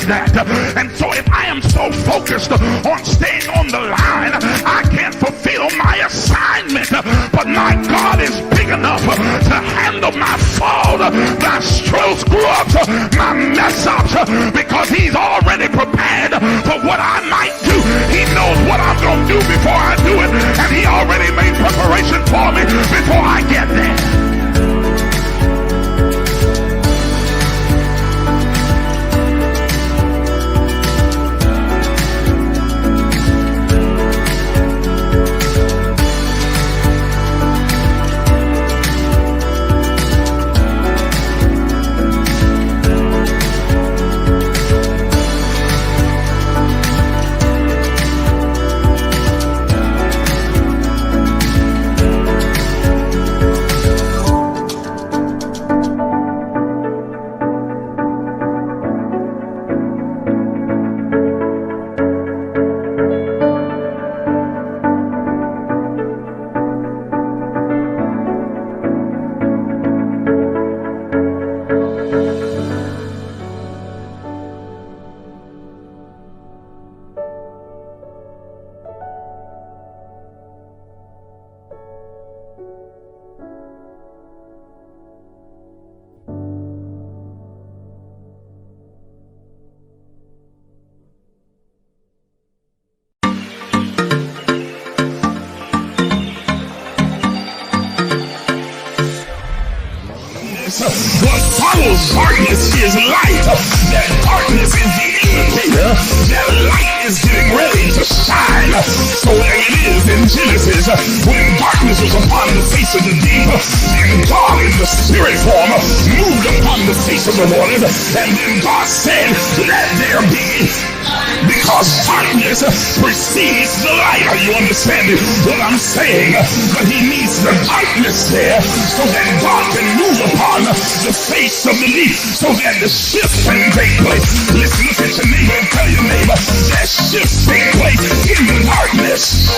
that. And so if I am so focused on staying on the line, I can't fulfill my assignment. But my God is big enough to handle my fault, my strokes, grubs, my mess ups, because he's already prepared for what I might do. He knows what I'm going to do before I do it, and he already made preparation for me before I get there. What follows darkness is light. That darkness is the indicator that light is getting ready to shine. So there it is in Genesis, when darkness was upon the face of the deep, and God in the spirit form moved upon the face of the waters, and then God said, let there be. Because darkness precedes the light. Are you understanding what I'm saying? But he needs the darkness there so that God can move upon the face of the deep, so that the shift can take place. Listen, look at your neighbor and tell your neighbor that shift take place in the darkness.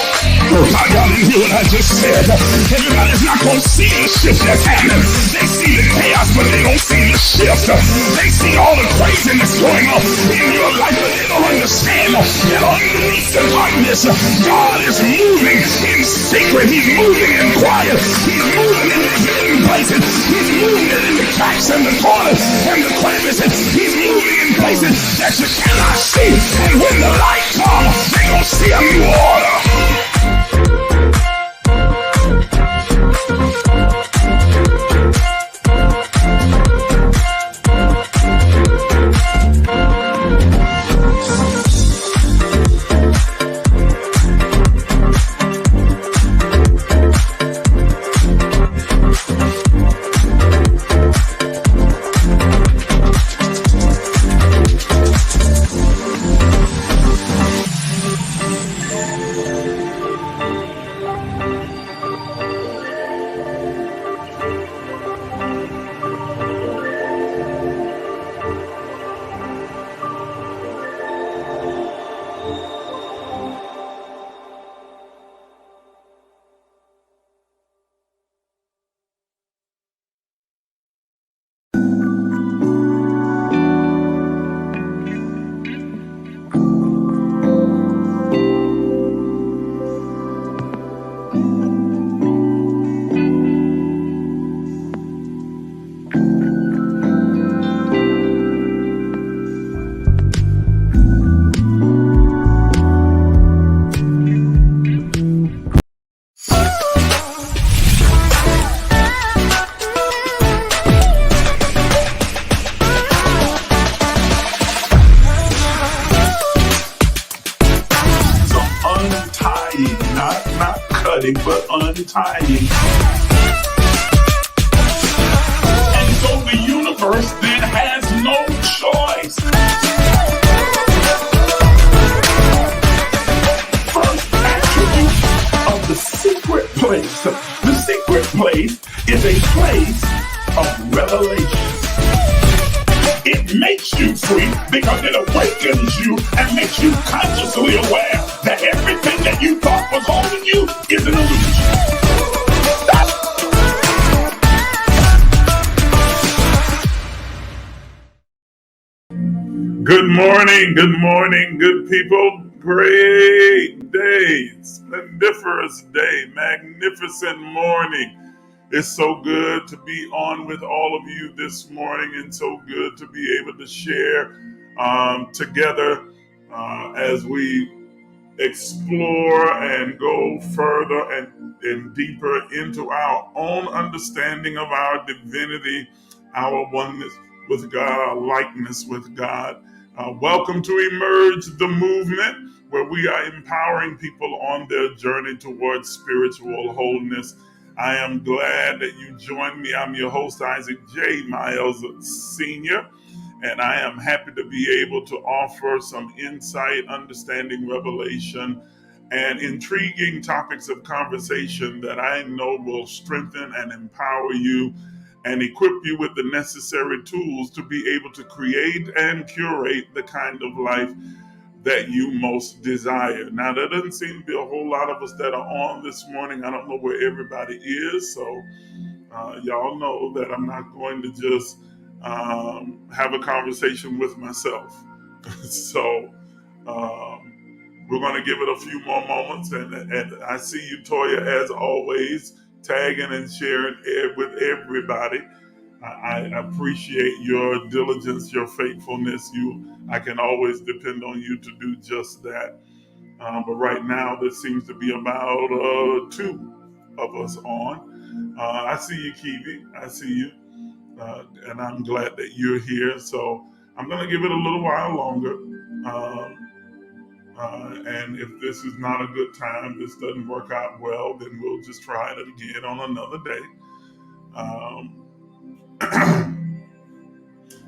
Oh my God, you hear what I just said? Everybody's not going to see the shift that's happening. They see the chaos, but they don't see the shift. They see all the craziness going on in your life, but they don't understand that underneath the darkness, God is moving in secret. He's moving in quiet. He's moving in the hidden places. He's moving in the cracks and the corners and the crevices. He's moving in places that you cannot see. And when the light comes, they're going to see a new order. But untying. And so the universe then has no choice. First attribute of the secret place. The secret place is a place of revelation. It makes you free because it awakens you and makes you consciously aware that everything that you thought was holding you is an illusion. Good morning, good people. Great day, splendiferous day, magnificent morning. It's so good to be on with all of you this morning, and so good to be able to share together as we explore and go further and deeper into our own understanding of our divinity, our oneness with God, our likeness with God. Welcome to Emerge the Movement, where we are empowering people on their journey towards spiritual wholeness. I am glad that you joined me. I'm your host, Isaac J. Miles Sr., and I am happy to be able to offer some insight, understanding, revelation, and intriguing topics of conversation that I know will strengthen and empower you and equip you with the necessary tools to be able to create and curate the kind of life that you most desire. Now, there doesn't seem to be a whole lot of us that are on this morning. I don't know where everybody is, so y'all know that I'm not going to just have a conversation with myself. So we're going to give it a few more moments. And I see you, Toya, as always, tagging and sharing with everybody. I appreciate your diligence, your faithfulness. I can always depend on you to do just that. But right now, there seems to be about two of us on. I see you, Kiwi. I see you. And I'm glad that you're here. So I'm going to give it a little while longer. And if this is not a good time, this doesn't work out well, then we'll just try it again on another day.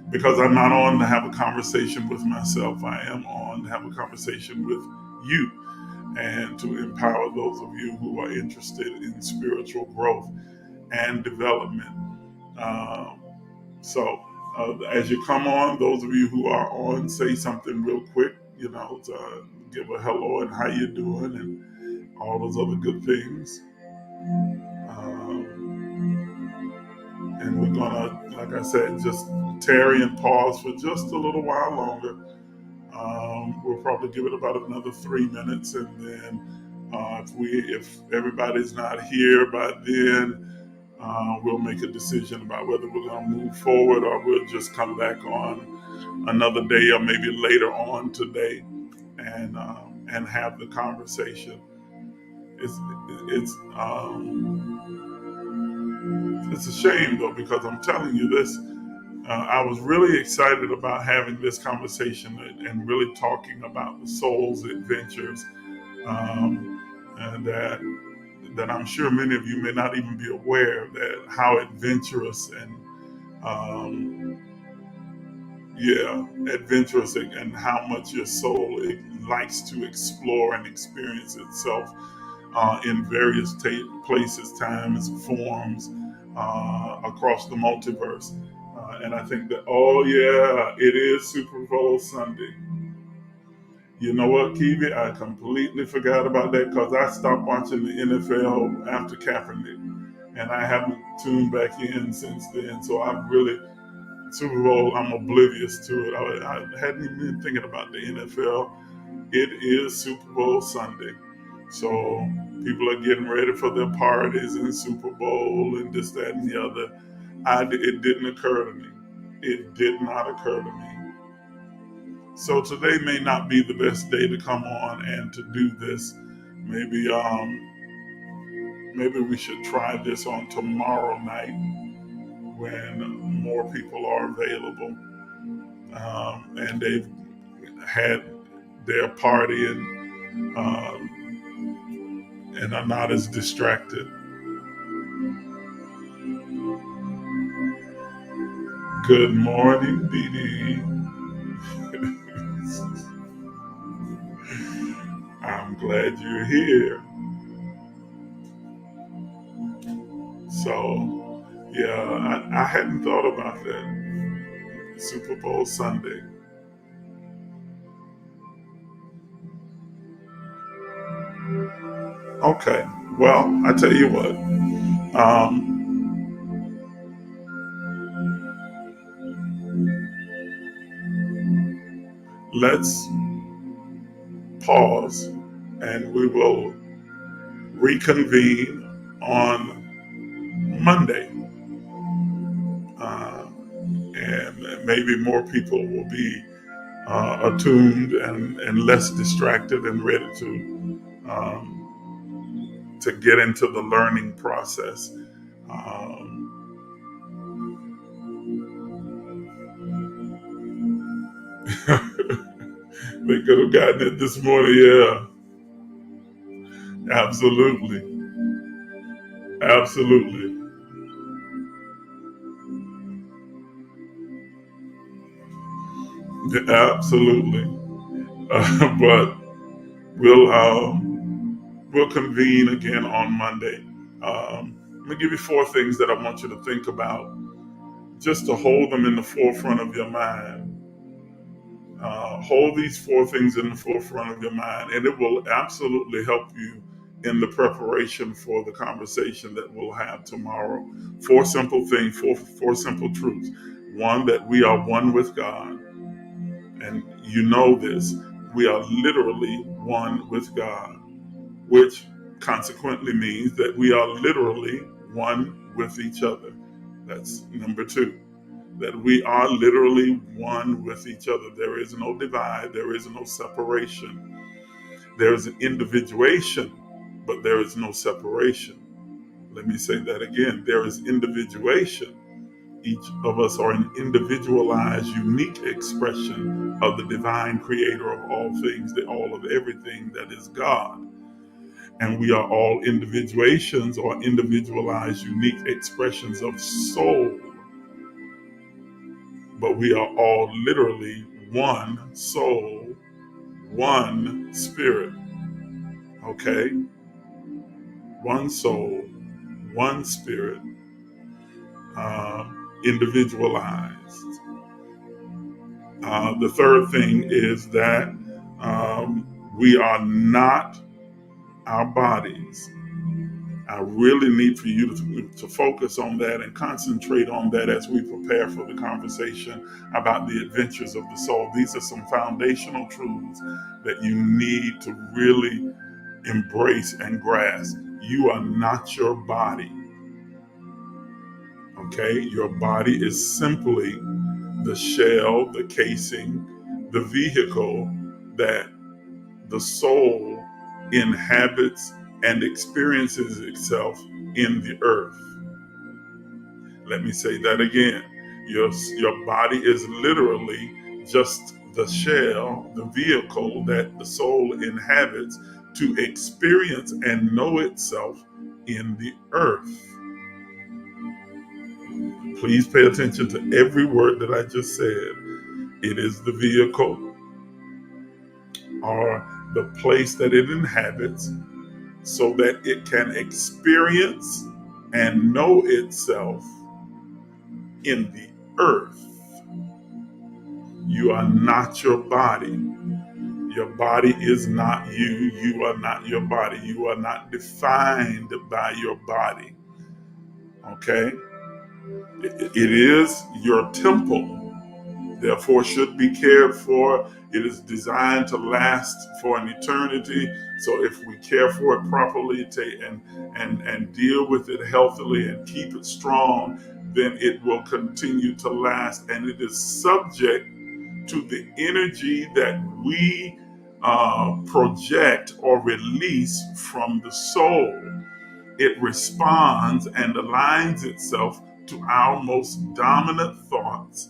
Because I'm not on to have a conversation with myself. I am on to have a conversation with you and to empower those of you who are interested in spiritual growth and development. So as you come on, those of you who are on, say something real quick, to give a hello and how you doing and all those other good things. And we're gonna, like I said, just tarry and pause for just a little while longer. We'll probably give it about another 3 minutes, and then if everybody's not here by then, we'll make a decision about whether we're going to move forward or we'll just come back on another day or maybe later on today and have the conversation. It's a shame though, because I'm telling you this. I was really excited about having this conversation and really talking about the soul's adventures, and that I'm sure many of you may not even be aware that how adventurous adventurous and how much your soul likes to explore and experience itself in various places, times, forms across the multiverse. And I think that, it is Super Bowl Sunday. You know what, Kiwi? I completely forgot about that because I stopped watching the NFL after Kaepernick, and I haven't tuned back in since then. So I'm really, Super Bowl, I'm oblivious to it. I hadn't even been thinking about the NFL. It is Super Bowl Sunday. So people are getting ready for their parties and Super Bowl and this, that, and the other. It didn't occur to me. It did not occur to me. So today may not be the best day to come on and to do this. Maybe we should try this on tomorrow night when more people are available and they've had their party and are not as distracted. Good morning, Dee Dee. I'm glad you're here. So, I hadn't thought about that. Super Bowl Sunday. Okay, well, I tell you what. let's pause and we will reconvene on Monday. And maybe more people will be attuned and less distracted and ready to get into the learning process. They could have gotten it this morning. Yeah, absolutely. Absolutely. Absolutely. But we'll convene again on Monday. Let me give you 4 things that I want you to think about, just to hold them in the forefront of your mind. Hold these 4 things in the forefront of your mind, and it will absolutely help you in the preparation for the conversation that we'll have tomorrow. 4 simple things, four simple truths. One, that we are one with God, and you know this. We are literally one with God, which consequently means that we are literally one with each other. That's number 2, that we are literally one with each other. There is no divide, there is no separation. There is an individuation, but there is no separation. Let me say that again. There is individuation. Each of us are an individualized, unique expression of the divine creator of all things, the all of everything that is God. And we are all individuations or individualized, unique expressions of soul. But we are all literally one soul, one spirit. Okay? One soul, one spirit, individualized. The third thing is that we are not our bodies. I really need for you to focus on that and concentrate on that as we prepare for the conversation about the adventures of the soul. These are some foundational truths that you need to really embrace and grasp. You are not your body. Okay? Your body is simply the shell, the casing, the vehicle that the soul inhabits and experiences itself in the earth. Let me say that again. Your body is literally just the shell, the vehicle that the soul inhabits to experience and know itself in the earth. Please pay attention to every word that I just said. It is the vehicle or the place that it inhabits so that it can experience and know itself in the earth. You are not your body. Your body is not you. You are not your body. You are not defined by your body. Okay? It is your temple, therefore should be cared for. It is designed to last for an eternity. So if we care for it properly and deal with it healthily and keep it strong, then it will continue to last. And it is subject to the energy that we project or release from the soul. It responds and aligns itself to our most dominant thoughts,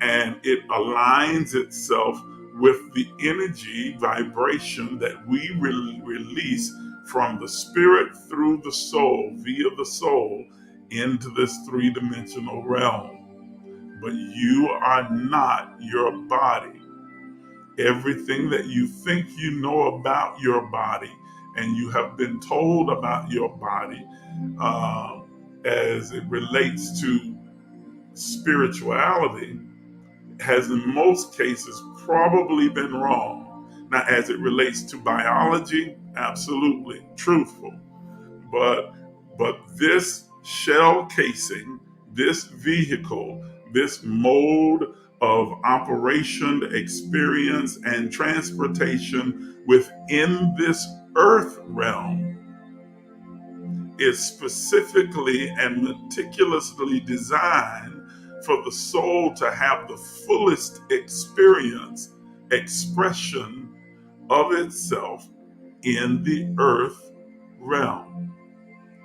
and it aligns itself with the energy vibration that we release from the spirit through the soul, via the soul, into this 3-dimensional realm. But you are not your body. Everything that you think you know about your body and you have been told about your body as it relates to spirituality has in most cases probably been wrong. Now, as it relates to biology, absolutely truthful. But this shell casing, this vehicle, this mode of operation, experience, and transportation within this earth realm is specifically and meticulously designed for the soul to have the fullest experience, expression of itself in the earth realm.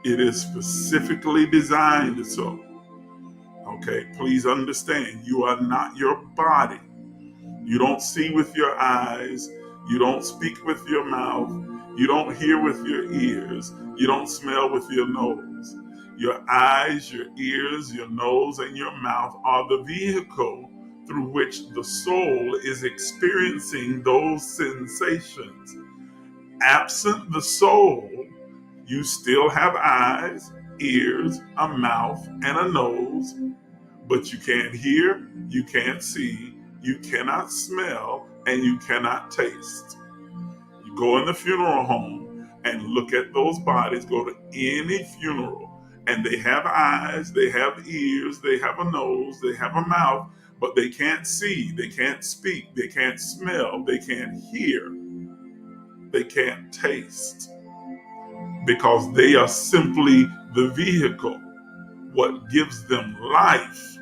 It is specifically designed so. Okay, please understand, you are not your body. You don't see with your eyes. You don't speak with your mouth. You don't hear with your ears. You don't smell with your nose. Your eyes, your ears, your nose, and your mouth are the vehicle through which the soul is experiencing those sensations. Absent the soul, you still have eyes, ears, a mouth, and a nose, but you can't hear, you can't see, you cannot smell, and you cannot taste. You go in the funeral home and look at those bodies, go to any funeral, and they have eyes, they have ears, they have a nose, they have a mouth, but they can't see, they can't speak, they can't smell, they can't hear, they can't taste, because they are simply the vehicle. What gives them life,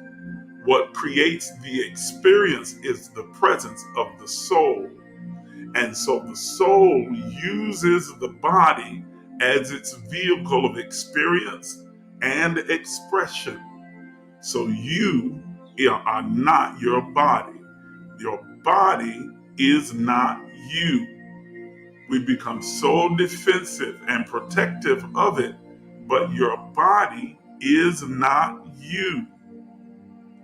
what creates the experience, is the presence of the soul. And so the soul uses the body as its vehicle of experience and expression. So you are not your body. Your body is not you. We become so defensive and protective of it, but your body is not you.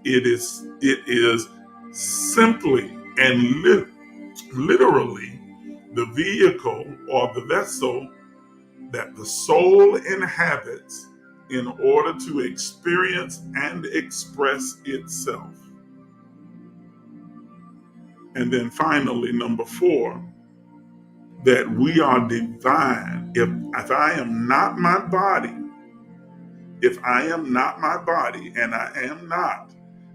It is simply and literally the vehicle or the vessel that the soul inhabits in order to experience and express itself. And then finally, number 4, that we are divine. If I am not my body, if I am not my body, and I am not,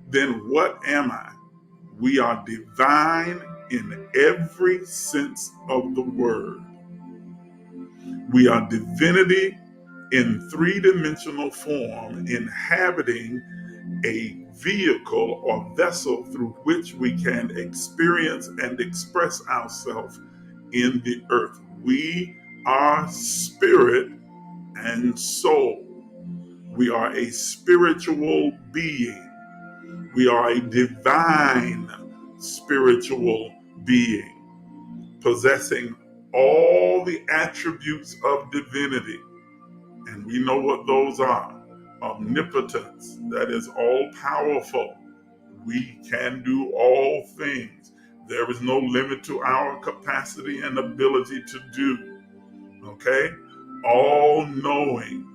then what am I? We are divine in every sense of the word. We are divinity in 3-dimensional form, inhabiting a vehicle or vessel through which we can experience and express ourselves in the earth. We are spirit and soul. We are a spiritual being. We are a divine spiritual being, possessing all the attributes of divinity. And we know what those are. Omnipotence, that is all powerful. We can do all things. There is no limit to our capacity and ability to do. Okay? All knowing,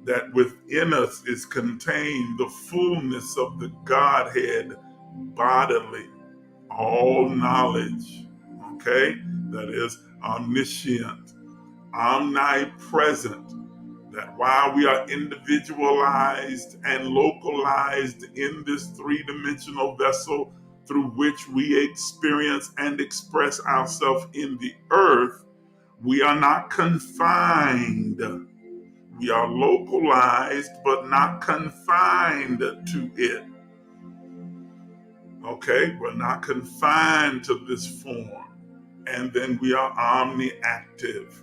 that within us is contained the fullness of the Godhead bodily. All knowledge, okay? That is omniscient, omnipresent, that while we are individualized and localized in this 3-dimensional vessel through which we experience and express ourselves in the earth, we are not confined. We are localized, but not confined to it. Okay, we're not confined to this form. And then we are omniactive.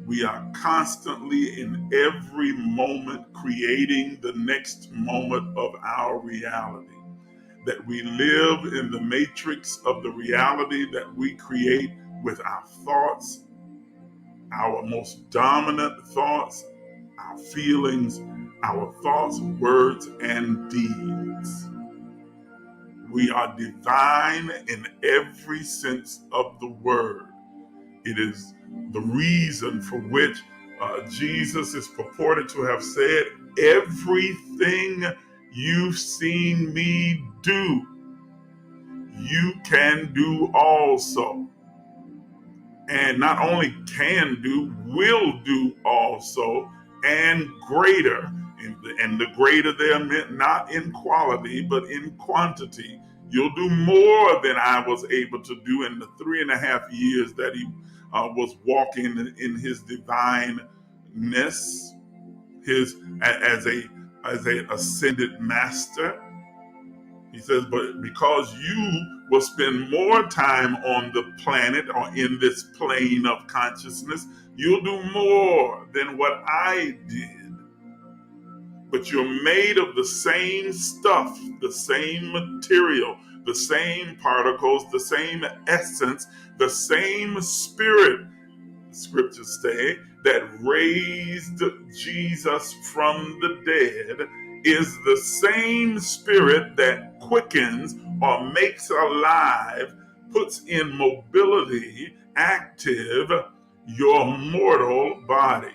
We are constantly in every moment creating the next moment of our reality. That we live in the matrix of the reality that we create with our thoughts, our most dominant thoughts, our feelings, our thoughts, words, and deeds. We are divine in every sense of the word. It is the reason for which Jesus is purported to have said, everything you've seen me do, you can do also. And not only can do, will do also, and greater. And the greater there meant not in quality, but in quantity. You'll do more than I was able to do in the 3.5 years that he was walking in his divineness, his as a ascended master. He says, but because you will spend more time on the planet or in this plane of consciousness, you'll do more than what I did. But you're made of the same stuff, the same material, the same particles, the same essence, the same spirit, scriptures say, that raised Jesus from the dead is the same spirit that quickens or makes alive, puts in mobility, active your mortal body.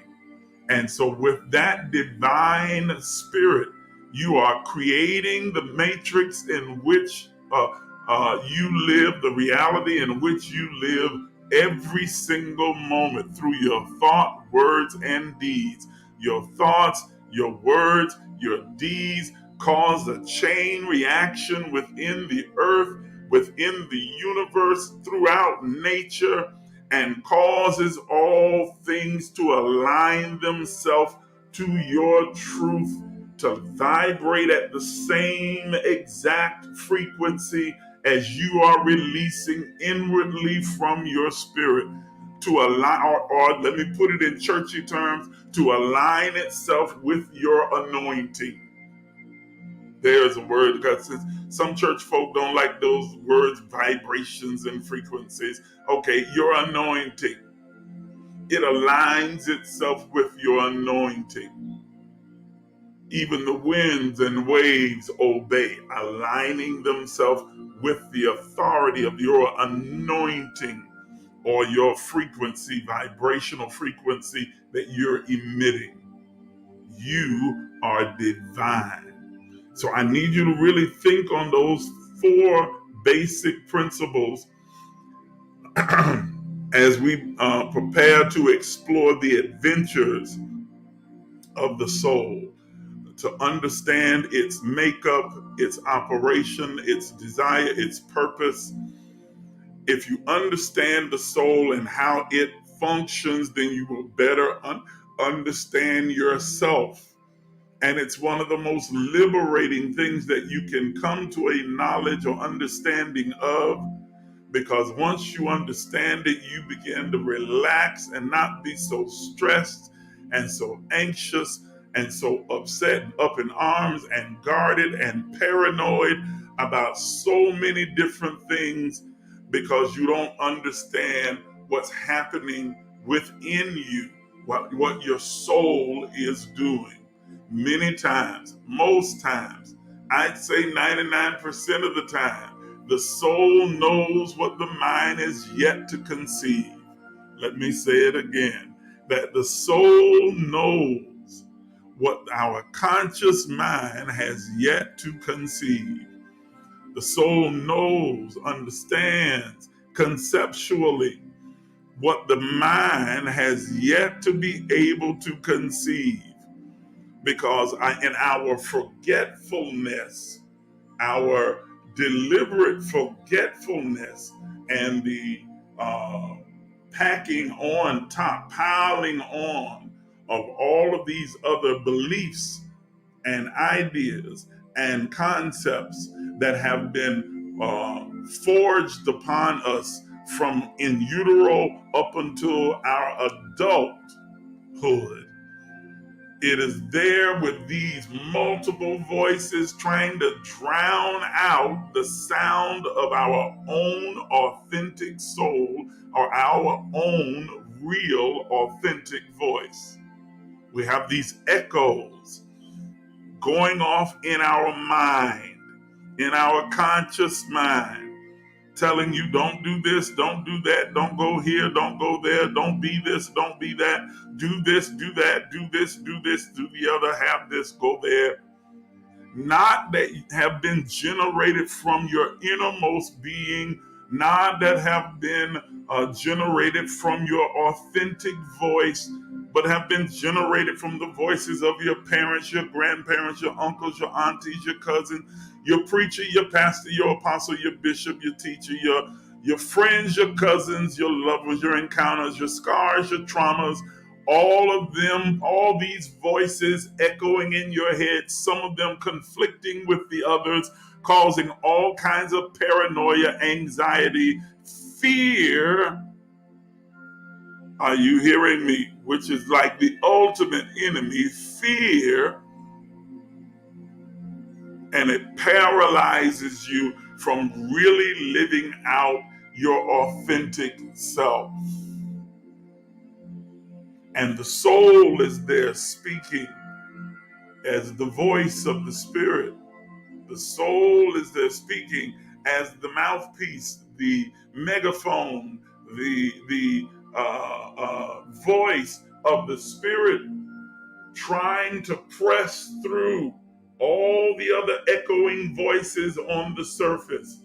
And so with that divine spirit, you are creating the matrix in which you live, the reality in which you live every single moment through your thought, words, and deeds. Your thoughts, your words, your deeds cause a chain reaction within the earth, within the universe, throughout nature, and causes all things to align themselves to your truth, to vibrate at the same exact frequency as you are releasing inwardly from your spirit, to align, or let me put it in churchy terms, to align itself with your anointing. There's a word, because some church folk don't like those words, vibrations and frequencies. Okay, your anointing. It aligns itself with your anointing. Even the winds and waves obey, aligning themselves with the authority of your anointing or your frequency, vibrational frequency that you're emitting. You are divine. So I need you to really think on those 4 basic principles as we prepare to explore the adventures of the soul, to understand its makeup, its operation, its desire, its purpose. If you understand the soul and how it functions, then you will better understand yourself. And it's one of the most liberating things that you can come to a knowledge or understanding of, because once you understand it, you begin to relax and not be so stressed and so anxious and so upset and up in arms and guarded and paranoid about so many different things, because you don't understand what's happening within you, what your soul is doing. Many times, most times, I'd say 99% of the time, the soul knows what the mind is yet to conceive. Let me say it again, that the soul knows what our conscious mind has yet to conceive. The soul knows, understands conceptually what the mind has yet to be able to conceive. Because in our forgetfulness, our deliberate forgetfulness, and the packing on top, piling on of all of these other beliefs and ideas and concepts that have been forged upon us from in utero up until our adulthood. It is there with these multiple voices trying to drown out the sound of our own authentic soul or our own real authentic voice. We have these echoes going off in our mind, in our conscious mind, telling you don't do this, don't do that, don't go here, don't go there, don't be this, don't be that, do this, do that, do this, do this, do the other, have this, go there. Not that have been generated from your innermost being, not that have been generated from your authentic voice, but have been generated from the voices of your parents, your grandparents, your uncles, your aunties, your cousins, your preacher, your pastor, your apostle, your bishop, your teacher, your friends, your cousins, your lovers, your encounters, your scars, your traumas, all of them, all these voices echoing in your head, some of them conflicting with the others, causing all kinds of paranoia, anxiety, fear. Are you hearing me? Which is like the ultimate enemy, fear, and it paralyzes you from really living out your authentic self. And the soul is there speaking as the voice of the spirit. The soul is there speaking as the mouthpiece, the megaphone, the voice of the spirit, trying to press through all the other echoing voices on the surface.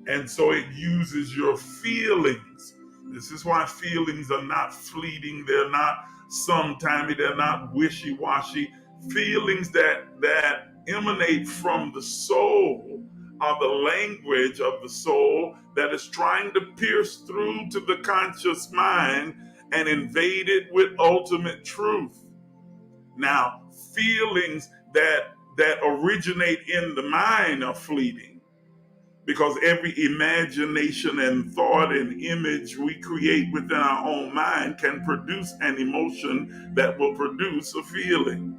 And so it uses your feelings. This is why feelings are not fleeting. They're not sometimey. They're not wishy-washy. Feelings that emanate from the soul are the language of the soul that is trying to pierce through to the conscious mind and invade it with ultimate truth. Now, feelings that originate in the mind are fleeting, because every imagination and thought and image we create within our own mind can produce an emotion that will produce a feeling.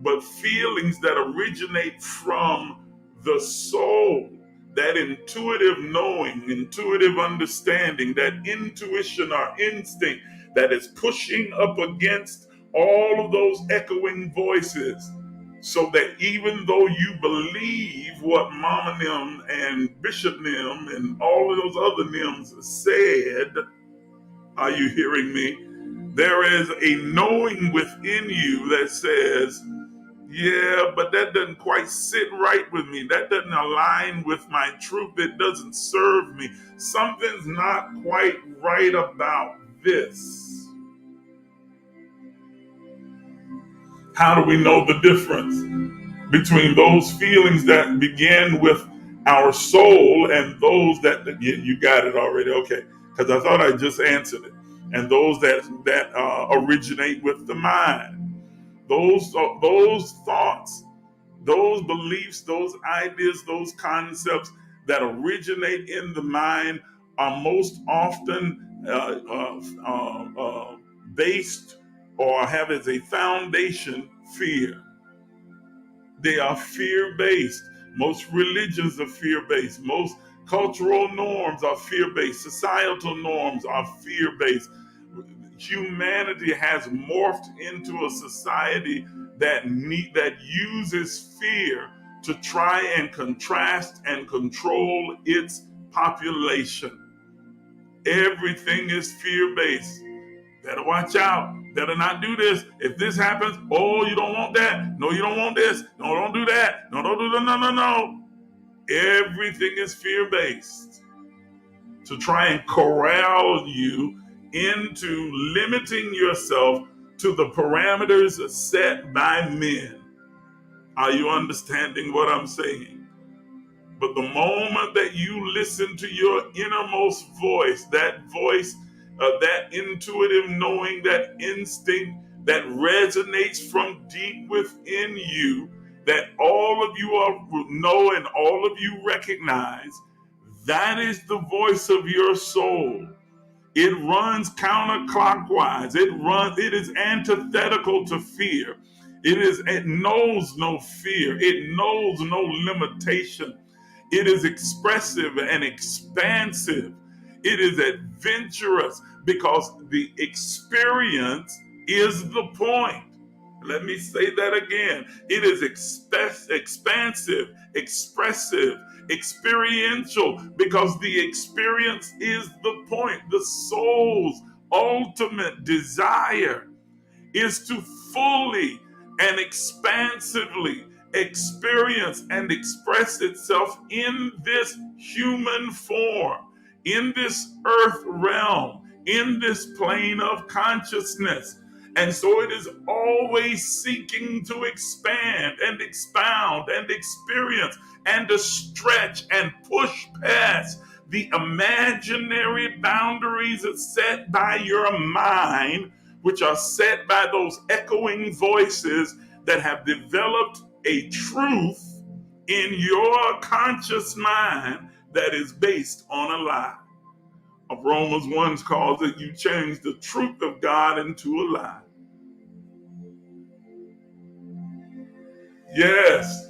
But feelings that originate from the soul, that intuitive knowing, intuitive understanding, that intuition or instinct that is pushing up against all of those echoing voices, so that even though you believe what Mama Nim and Bishop Nim and all of those other Nims said, are you hearing me? There is a knowing within you that says, yeah, but that doesn't quite sit right with me. That doesn't align with my truth. It doesn't serve me. Something's not quite right about this. How do we know the difference between those feelings that begin with our soul and those that, you got it already, okay, because I thought I just answered it, and those that originate with the mind? Those thoughts, those beliefs, those ideas, those concepts that originate in the mind are most often based or have as a foundation fear. They are fear-based. Most religions are fear-based. Most cultural norms are fear-based. Societal norms are fear-based. Humanity has morphed into a society that uses fear to try and contrast and control its population. Everything is fear-based. Better watch out. Better not do this. If this happens, oh, you don't want that. No, you don't want this. No, don't do that. No, don't do that. No. Everything is fear-based to try and corral you into limiting yourself to the parameters set by men. Are you understanding what I'm saying? But the moment that you listen to your innermost voice, that intuitive knowing, that instinct that resonates from deep within you, that all of you know and all of you recognize, that is the voice of your soul. It runs counterclockwise. It is antithetical to fear. It knows no fear. It knows no limitation. It is expressive and expansive. It is adventurous because the experience is the point. Let me say that again. It is expansive, expressive, experiential, because the experience is the point. The soul's ultimate desire is to fully and expansively experience and express itself in this human form, in this earth realm, in this plane of consciousness. And so it is always seeking to expand and expound and experience and to stretch and push past the imaginary boundaries set by your mind, which are set by those echoing voices that have developed a truth in your conscious mind that is based on a lie. Romans 1 calls it, you change the truth of God into a lie. Yes.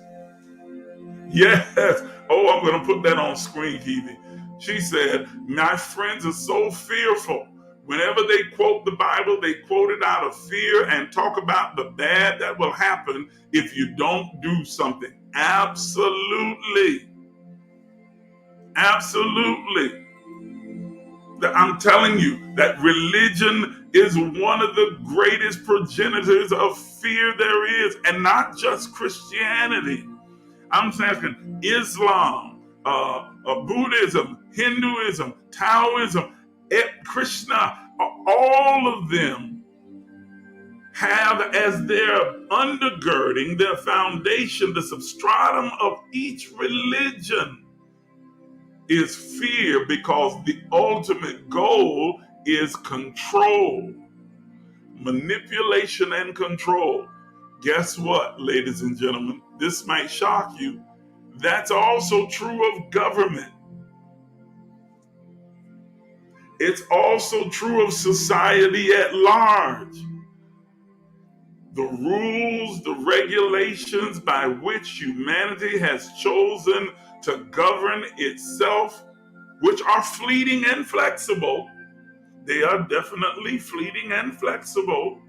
Yes. Oh, I'm going to put that on screen, Kiwi. She said, my friends are so fearful. Whenever they quote the Bible, they quote it out of fear and talk about the bad that will happen if you don't do something. Absolutely. Absolutely. I'm telling you that religion is one of the greatest progenitors of fear there is, and not just Christianity. I'm saying Islam, Buddhism, Hinduism, Taoism, Krishna, all of them have as their undergirding, their foundation, the substratum of each religion is fear, because the ultimate goal is control, manipulation, and control. Guess what, ladies and gentlemen? This might shock you. That's also true of government. It's also true of society at large. The rules, the regulations by which humanity has chosen to govern itself, which are fleeting and flexible. They are definitely fleeting and flexible.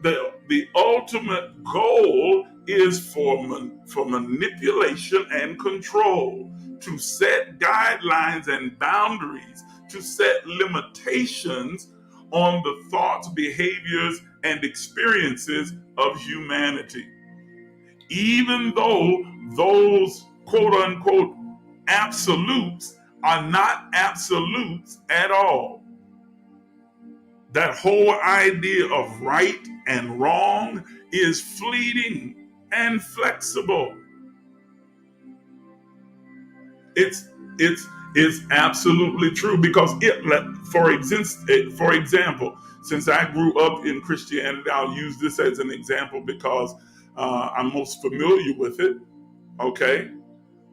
The ultimate goal is for manipulation and control, to set guidelines and boundaries, to set limitations on the thoughts, behaviors, and experiences of humanity. Even though those quote unquote absolutes are not absolutes at all. That whole idea of right and wrong is fleeting and flexible. It's absolutely true, because for example, since I grew up in Christianity, I'll use this as an example because I'm most familiar with it. Okay.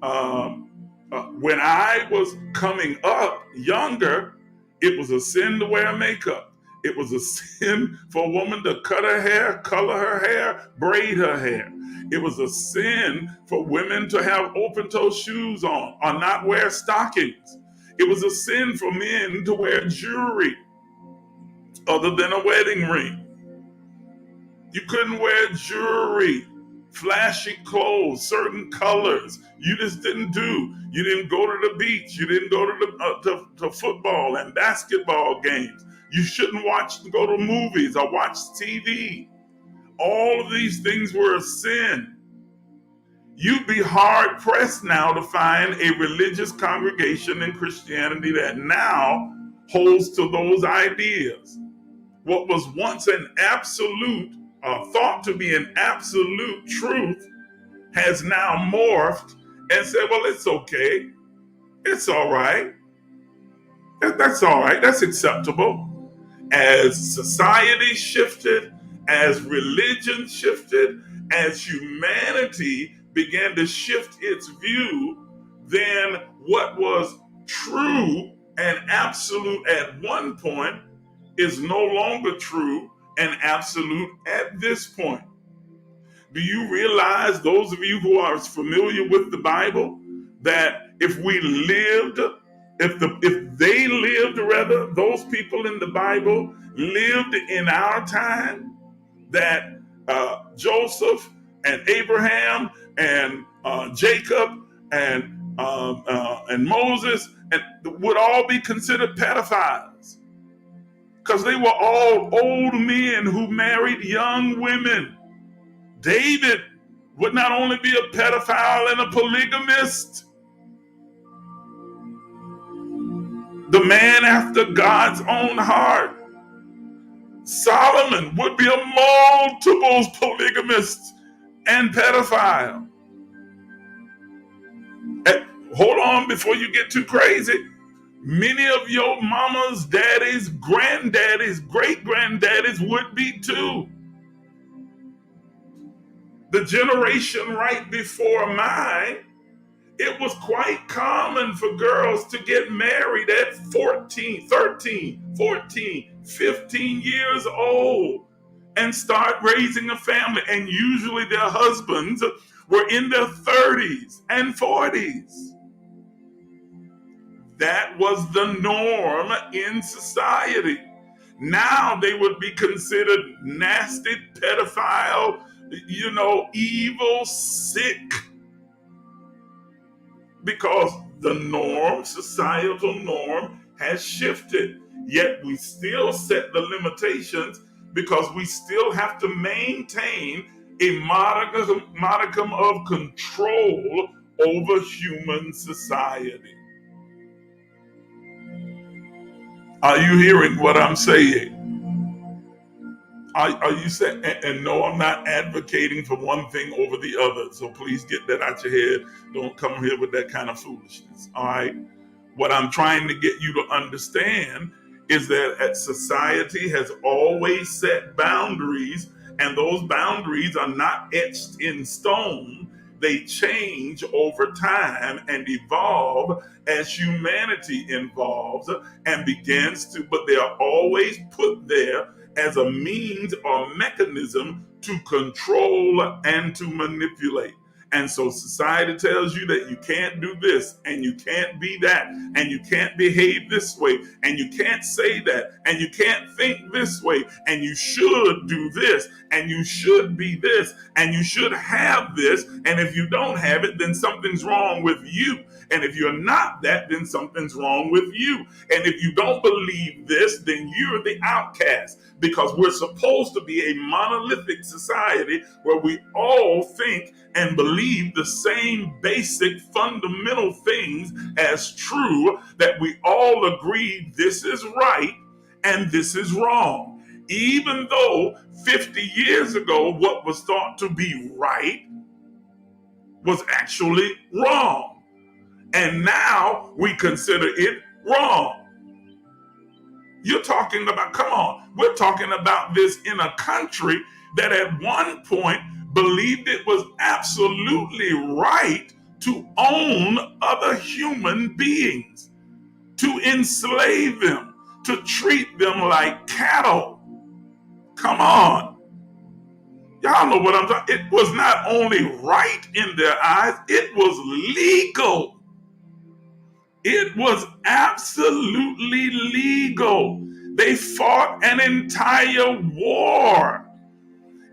When I was coming up younger, it was a sin to wear makeup. It was a sin for a woman to cut her hair, color her hair, braid her hair. It was a sin for women to have open-toe shoes on or not wear stockings. It was a sin for men to wear jewelry other than a wedding ring. You couldn't wear jewelry, flashy clothes, certain colors. You just didn't do. You didn't go to the beach. You didn't go to football and basketball games. You shouldn't go to movies or watch TV. All of these things were a sin. You'd be hard pressed now to find a religious congregation in Christianity that now holds to those ideas. What was once an absolute, thought to be an absolute truth, has now morphed and said, well, it's okay. It's all right. That's all right. That's acceptable. As society shifted, as religion shifted, as humanity began to shift its view, then what was true and absolute at one point is no longer true and absolute at this point. Do you realize, those of you who are familiar with the Bible, that if they lived, those people in the Bible lived in our time, that Joseph and Abraham and Jacob and Moses would all be considered pedophiles, because they were all old men who married young women. David would not only be a pedophile and a polygamist, the man after God's own heart. Solomon would be a multiple polygamist and pedophile. And hold on before you get too crazy. Many of your mamas, daddies, granddaddies, great granddaddies would be too. The generation right before mine, it was quite common for girls to get married at 14, 13, 14, 15 years old and start raising a family. And usually their husbands were in their 30s and 40s. That was the norm in society. Now they would be considered nasty, pedophile, evil, sick, because the norm, societal norm, has shifted. Yet we still set the limitations because we still have to maintain a modicum of control over human society. Are you hearing what I'm saying? Are you saying? And no, I'm not advocating for one thing over the other. So please get that out your head. Don't come here with that kind of foolishness. All right. What I'm trying to get you to understand is that society has always set boundaries, and those boundaries are not etched in stone. They change over time and evolve as humanity evolves and begins to, but they are always put there as a means or mechanism to control and to manipulate. And so society tells you that you can't do this and you can't be that and you can't behave this way and you can't say that and you can't think this way and you should do this and you should be this and you should have this, and if you don't have it, then something's wrong with you. And if you're not that, then something's wrong with you. And if you don't believe this, then you're the outcast, because we're supposed to be a monolithic society where we all think and believe the same basic fundamental things as true, that we all agree this is right and this is wrong. Even though 50 years ago, what was thought to be right was actually wrong. And now we consider it wrong. You're talking about, come on, we're talking about this in a country that at one point believed it was absolutely right to own other human beings, to enslave them, to treat them like cattle. Come on. Y'all know what I'm talking. It was not only right in their eyes, it was legal. It was absolutely legal. They fought an entire war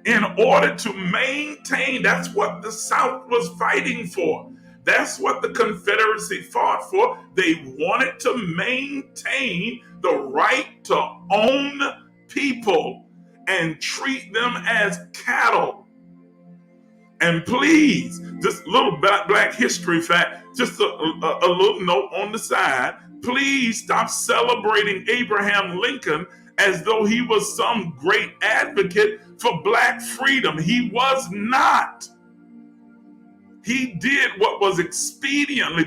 in order to maintain. That's what the South was fighting for. That's what the Confederacy fought for. They wanted to maintain the right to own people and treat them as cattle. And please, just a little black history fact, just a little note on the side, please stop celebrating Abraham Lincoln as though he was some great advocate for black freedom. He was not. He did what was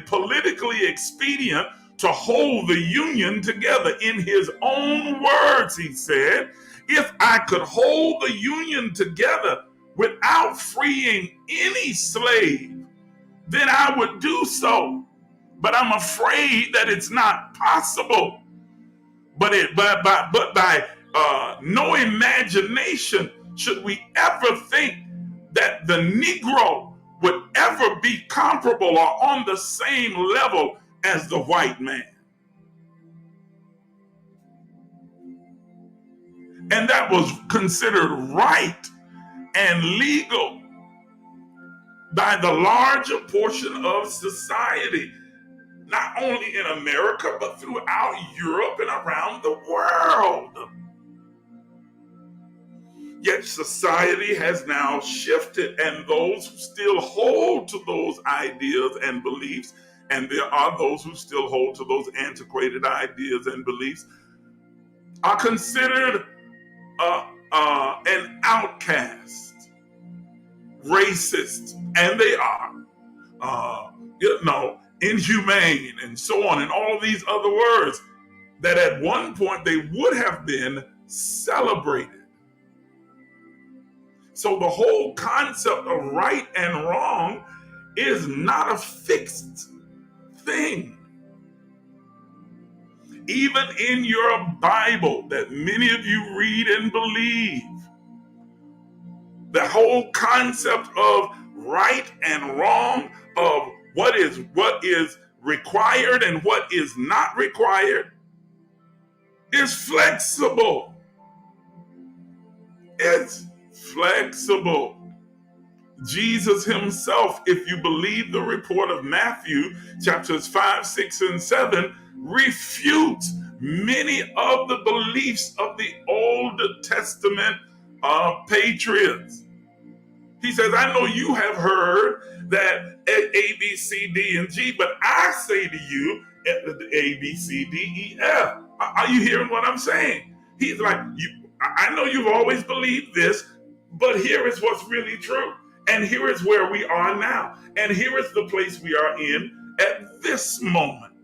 politically expedient to hold the Union together. In his own words, he said, if I could hold the Union together without freeing any slave, then I would do so. But I'm afraid that it's not possible. But by no imagination should we ever think that the Negro would ever be comparable or on the same level as the white man. And that was considered right and legal by the larger portion of society, not only in America, but throughout Europe and around the world. Yet society has now shifted, and those who still hold to those ideas and beliefs and there are those who still hold to those antiquated ideas and beliefs, are considered an outcast, racist, and they are, inhumane, and so on, and all of these other words that at one point they would have been celebrated. So the whole concept of right and wrong is not a fixed thing. Even in your Bible that many of you read and believe, the whole concept of right and wrong, of what is required and what is not required, is flexible. It's flexible. Jesus himself, if you believe the report of Matthew, chapters 5, 6, and 7, refutes many of the beliefs of the Old Testament patriots. He says, I know you have heard that A, B, C, D, and G, but I say to you, A, B, C, D, E, F. Are you hearing what I'm saying? He's like, I know you've always believed this, but here is what's really true. And here is where we are now. And here is the place we are in at this moment.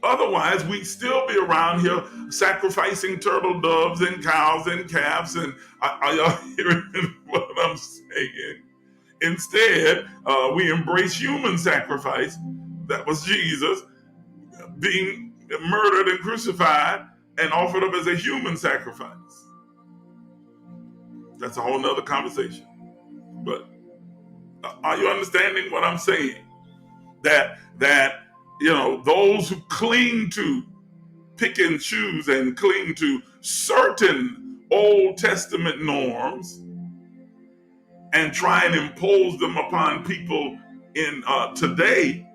Otherwise, we'd still be around here sacrificing turtle doves and cows and calves. And are y'all hearing what I'm saying? Instead, we embrace human sacrifice. That was Jesus being murdered and crucified and offered up as a human sacrifice. That's a whole nother conversation. But are you understanding what I'm saying? That those who cling to, pick and choose and cling to certain Old Testament norms and try and impose them upon people in today,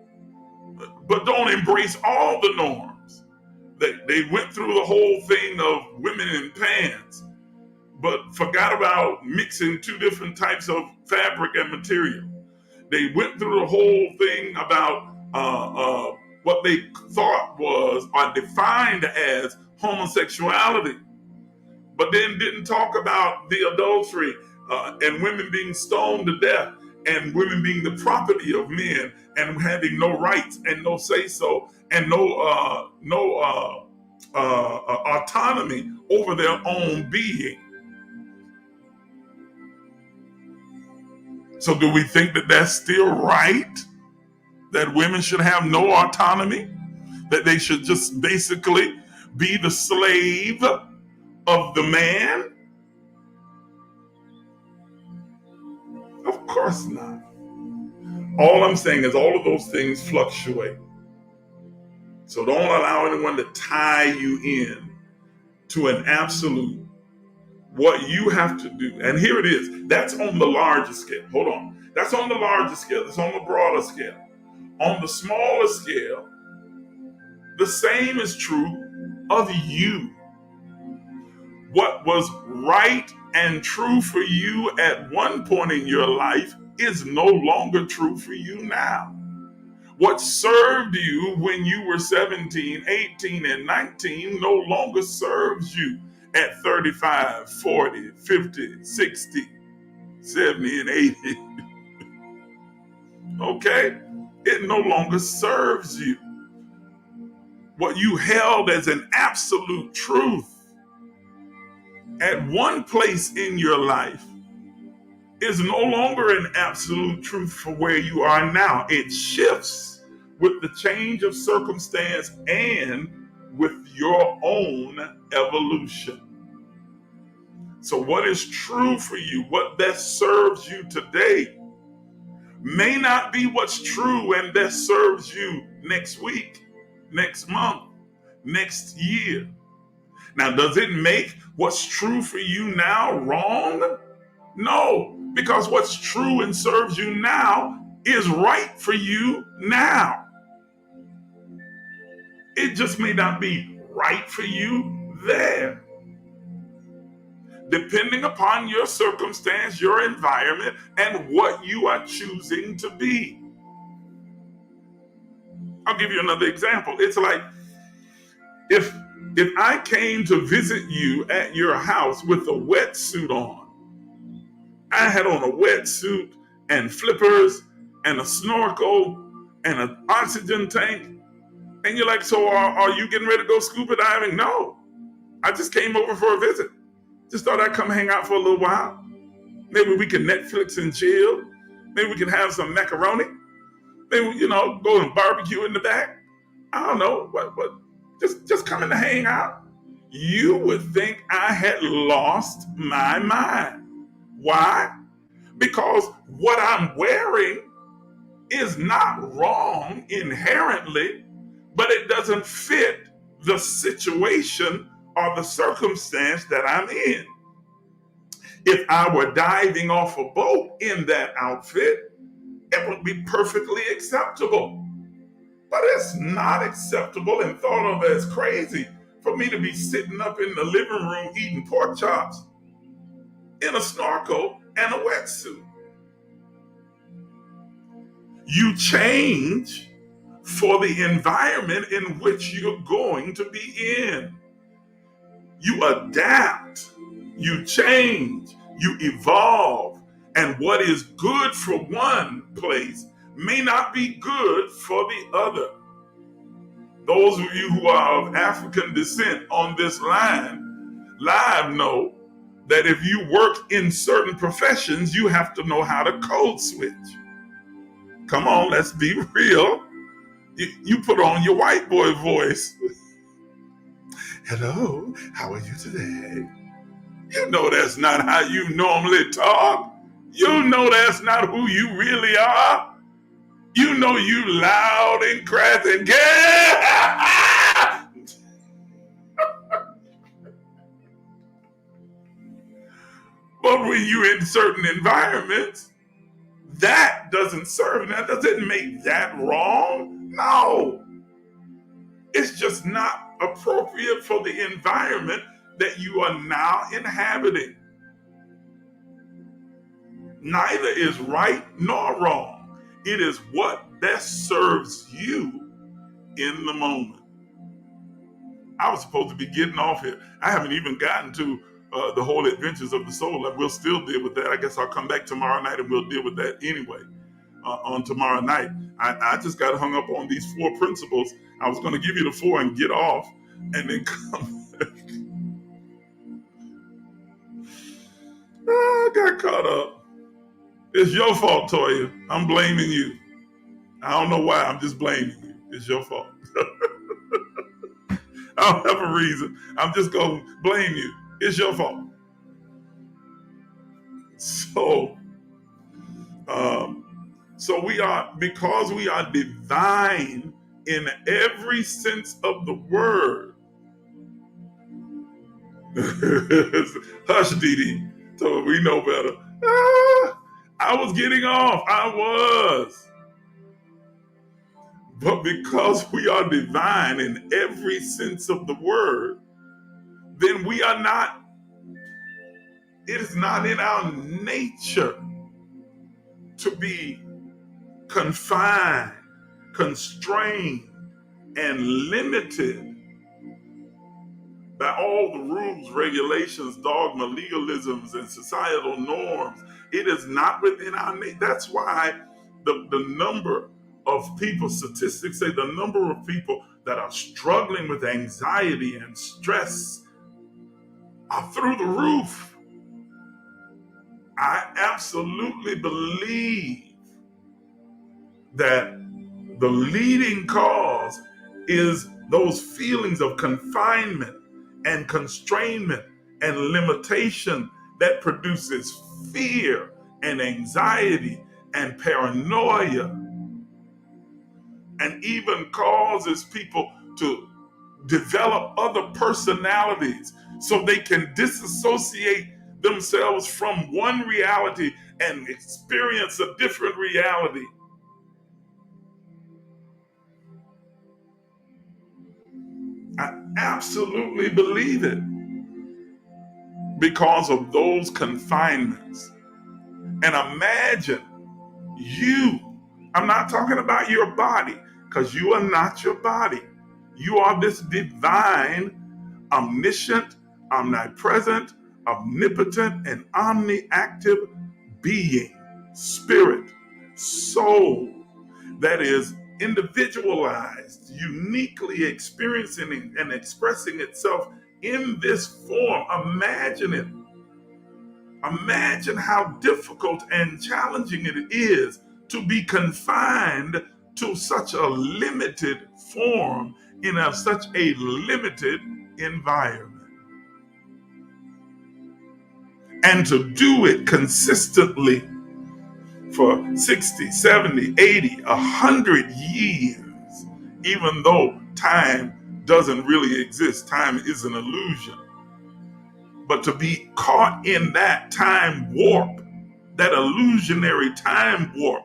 but don't embrace all the norms. They went through the whole thing of women in pants, but forgot about mixing two different types of fabric and material. They went through the whole thing about what they thought was or defined as homosexuality, but then didn't talk about the adultery and women being stoned to death and women being the property of men and having no rights and no say-so and no autonomy over their own being. So do we think that that's still right? That women should have no autonomy? That they should just basically be the slave of the man? Of course not. All I'm saying is all of those things fluctuate. So don't allow anyone to tie you in to an absolute. What you have to do, and here it is, that's on the larger scale. Hold on. That's on the larger scale. That's on the broader scale. On the smaller scale, the same is true of you. What was right and true for you at one point in your life is no longer true for you now. What served you when you were 17, 18, and 19 no longer serves you at 35, 40, 50, 60, 70, and 80. Okay? It no longer serves you. What you held as an absolute truth at one place in your life is no longer an absolute truth for where you are now. It shifts with the change of circumstance and with your own evolution. So what is true for you, what best serves you today, may not be what's true and best serves you next week, next month, next year. Now, does it make what's true for you now wrong? No, because what's true and serves you now is right for you now. It just may not be right for you there. depending upon your circumstance, your environment, and what you are choosing to be. I'll give you another example. It's like if I came to visit you at your house with a wetsuit on, I had on a wetsuit and flippers and a snorkel and an oxygen tank, and you're like, so are you getting ready to go scuba diving? No, I just came over for a visit. Just thought I'd come hang out for a little while. Maybe we can Netflix and chill. Maybe we can have some macaroni. Maybe, go and barbecue in the back. I don't know, but just coming to hang out. You would think I had lost my mind. Why? Because what I'm wearing is not wrong inherently, but it doesn't fit the situation or the circumstance that I'm in. If I were diving off a boat in that outfit, it would be perfectly acceptable. But it's not acceptable and thought of as crazy for me to be sitting up in the living room eating pork chops in a snorkel and a wetsuit. You change for the environment in which you're going to be in. You adapt, you change, you evolve, and what is good for one place may not be good for the other. Those of you who are of African descent on this line live know that if you work in certain professions, you have to know how to code switch. Come on, let's be real. You put on your white boy voice. Hello, how are you today? You know that's not how you normally talk. You know that's not who you really are. You know you loud and crafty. But when you're in certain environments, that doesn't serve. That doesn't make that wrong. No. It's just not appropriate for the environment that you are now inhabiting. Neither is right nor wrong. It is what best serves you in the moment. I was supposed to be getting off here. I haven't even gotten to the whole adventures of the soul. We'll still deal with that. I guess I'll come back tomorrow night and we'll deal with that anyway on tomorrow night. I just got hung up on these 4 principles. I was going to give you the 4 and get off and then come back. I got caught up. It's your fault, Toya. I'm blaming you. I don't know why. I'm just blaming you. It's your fault. I don't have a reason. I'm just going to blame you. It's your fault. So we are, because we are divine in every sense of the word. Hush, Dee. So we know better. I was getting off. I was. But because we are divine in every sense of the word, then we are not, it is not in our nature to be confined, constrained, and limited by all the rules, regulations, dogma, legalisms, and societal norms. It is not within our nature. That's why the number of people, statistics say the number of people that are struggling with anxiety and stress are through the roof. I absolutely believe that the leading cause is those feelings of confinement and constrainment and limitation that produces fear and anxiety and paranoia, and even causes people to develop other personalities so they can disassociate themselves from one reality and experience a different reality. I absolutely believe it. because of those confinements. And imagine I'm not talking about your body, because you are not your body. You are this divine, omniscient, omnipresent, omnipotent, and omniactive being, spirit, soul that is individualized, uniquely experiencing and expressing itself in this form. Imagine it. Imagine how difficult and challenging it is to be confined to such a limited form in such a limited environment. And to do it consistently for 60, 70, 80, 100 years, even though time doesn't really exist, time is an illusion. But to be caught in that time warp, that illusionary time warp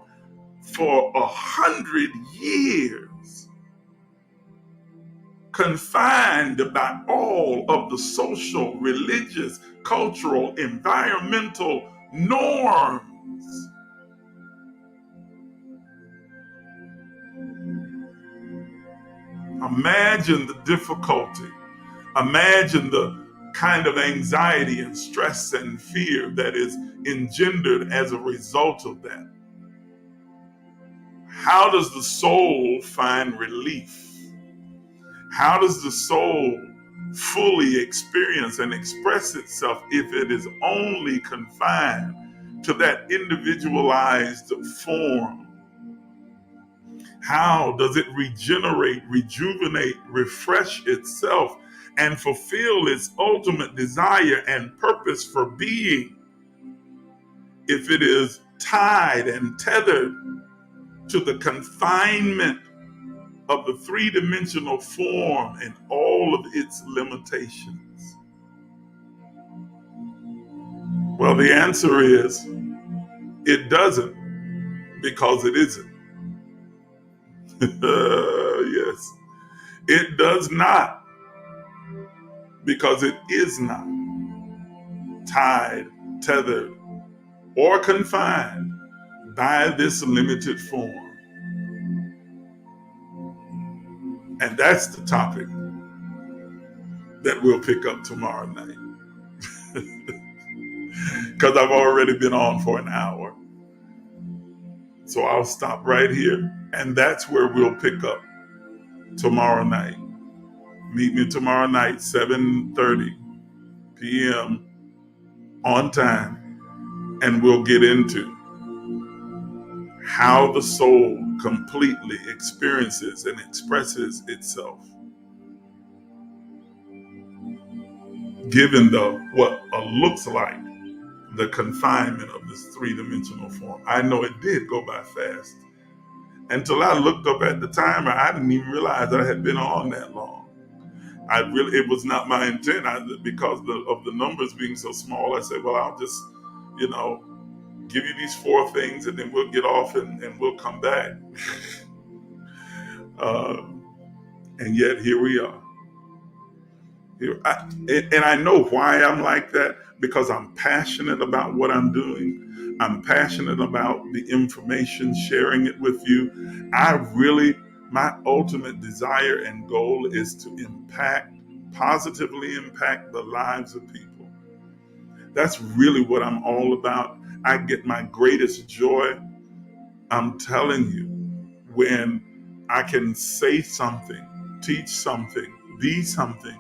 for 100 years, confined by all of the social, religious, cultural, environmental norms. Imagine the difficulty. Imagine the kind of anxiety and stress and fear that is engendered as a result of that. How does the soul find relief? How does the soul fully experience and express itself if it is only confined to that individualized form? How does it regenerate, rejuvenate, refresh itself, and fulfill its ultimate desire and purpose for being if it is tied and tethered to the confinement of the three-dimensional form and all of its limitations? Well, the answer is it doesn't, because it isn't. Yes, it does not, because it is not tied, tethered, or confined by this limited form. And that's the topic that we'll pick up tomorrow night. Because I've already been on for an hour. So I'll stop right here. And that's where we'll pick up tomorrow night. Meet me tomorrow night, 7:30 p.m. on time. And we'll get into how the soul completely experiences and expresses itself, given what looks like the confinement of this three-dimensional form. I know it did go by fast. Until I looked up at the timer, I didn't even realize I had been on that long. It was not my intent. Because of the numbers being so small, I said, well, I'll just, give you these 4 things and then we'll get off and we'll come back. And yet here we are. And I know why I'm like that, because I'm passionate about what I'm doing. I'm passionate about the information, sharing it with you. My ultimate desire and goal is to positively impact the lives of people. That's really what I'm all about. I get my greatest joy, I'm telling you, when I can say something, teach something, be something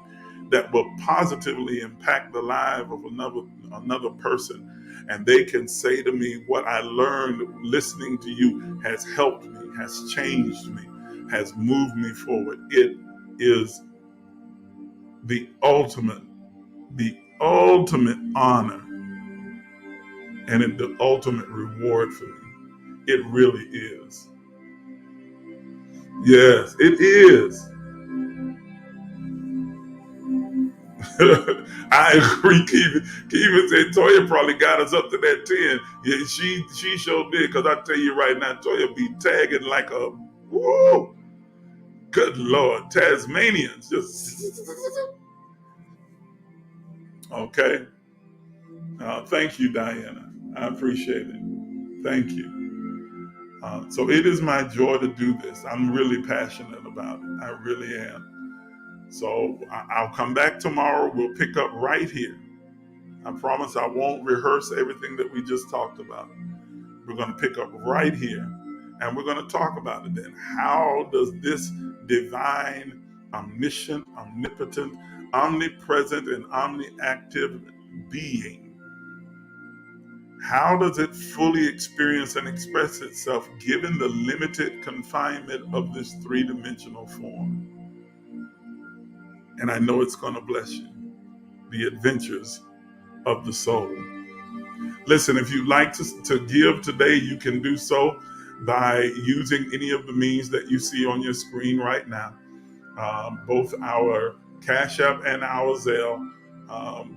that will positively impact the life of another person. And they can say to me, what I learned listening to you has helped me, has changed me, has moved me forward. It is the ultimate honor and the ultimate reward for me. It really is. Yes, it is. I agree. Keevan said Toya probably got us up to that 10. Yeah, she sure did, because I tell you right now, Toya be tagging like a, woo, good Lord, Tasmanians. Just okay. Thank you, Diana. I appreciate it. Thank you. So it is my joy to do this. I'm really passionate about it. I really am. So I'll come back tomorrow. We'll pick up right here. I promise I won't rehearse everything that we just talked about. We're going to pick up right here, and we're going to talk about it then. How does this divine, omniscient, omnipotent, omnipresent, and omniactive being, how does it fully experience and express itself given the limited confinement of this three-dimensional form? And I know it's going to bless you. The adventures of the soul. Listen, if you'd like to give today, you can do so by using any of the means that you see on your screen right now. Both our Cashapp and our Zelle.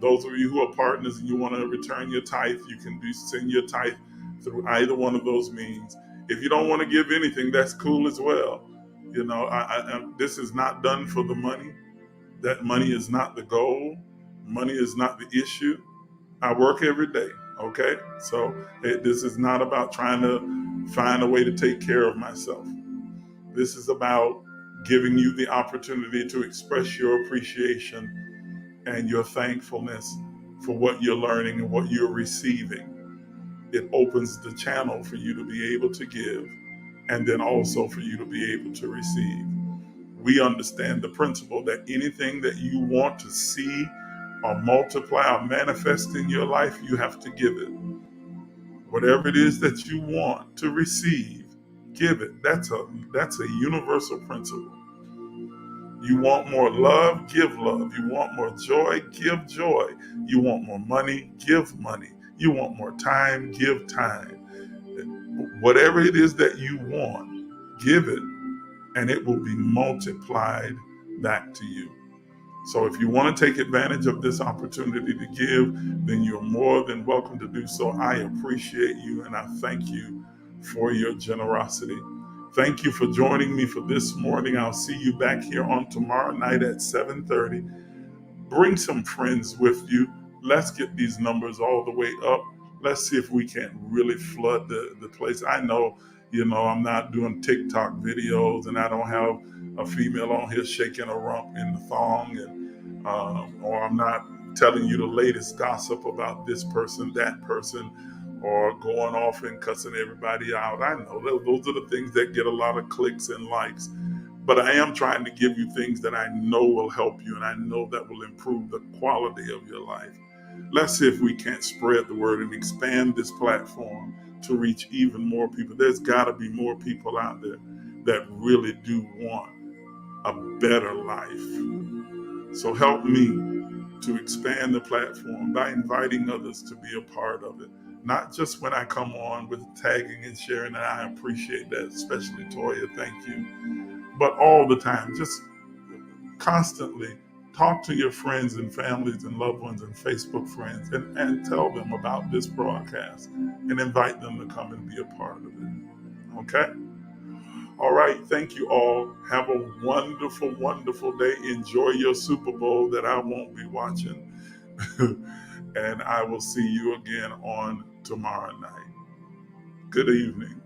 Those of you who are partners and you want to return your tithe, you can send your tithe through either one of those means. If you don't want to give anything, that's cool as well. You know, this is not done for the money. That money is not the goal. Money is not the issue. I work every day, okay? So this is not about trying to find a way to take care of myself. This is about giving you the opportunity to express your appreciation and your thankfulness for what you're learning and what you're receiving. It opens the channel for you to be able to give, and then also for you to be able to receive. We understand the principle that anything that you want to see or multiply or manifest in your life, you have to give it. Whatever it is that you want to receive, give it. That's a universal principle. You want more love, give love. You want more joy, give joy. You want more money, give money. You want more time, give time. Whatever it is that you want, give it, and it will be multiplied back to you. So if you want to take advantage of this opportunity to give, then you're more than welcome to do so. I appreciate you, and I thank you for your generosity. Thank you for joining me for this morning. I'll see you back here on tomorrow night at 7:30. Bring some friends with you. Let's get these numbers all the way up. Let's see if we can't really flood the place. I know, I'm not doing TikTok videos, and I don't have a female on here shaking a rump in the thong, and or I'm not telling you the latest gossip about this person, that person, or going off and cussing everybody out. I know those are the things that get a lot of clicks and likes. But I am trying to give you things that I know will help you, and I know that will improve the quality of your life. Let's see if we can't spread the word and expand this platform to reach even more people. There's got to be more people out there that really do want a better life. So help me to expand the platform by inviting others to be a part of it. Not just when I come on with tagging and sharing, and I appreciate that, especially Toya, thank you. But all the time, just constantly talk to your friends and families and loved ones and Facebook friends and tell them about this broadcast and invite them to come and be a part of it. Okay? All right. Thank you all. Have a wonderful, wonderful day. Enjoy your Super Bowl that I won't be watching. And I will see you again on tomorrow night. Good evening.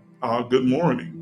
Good morning.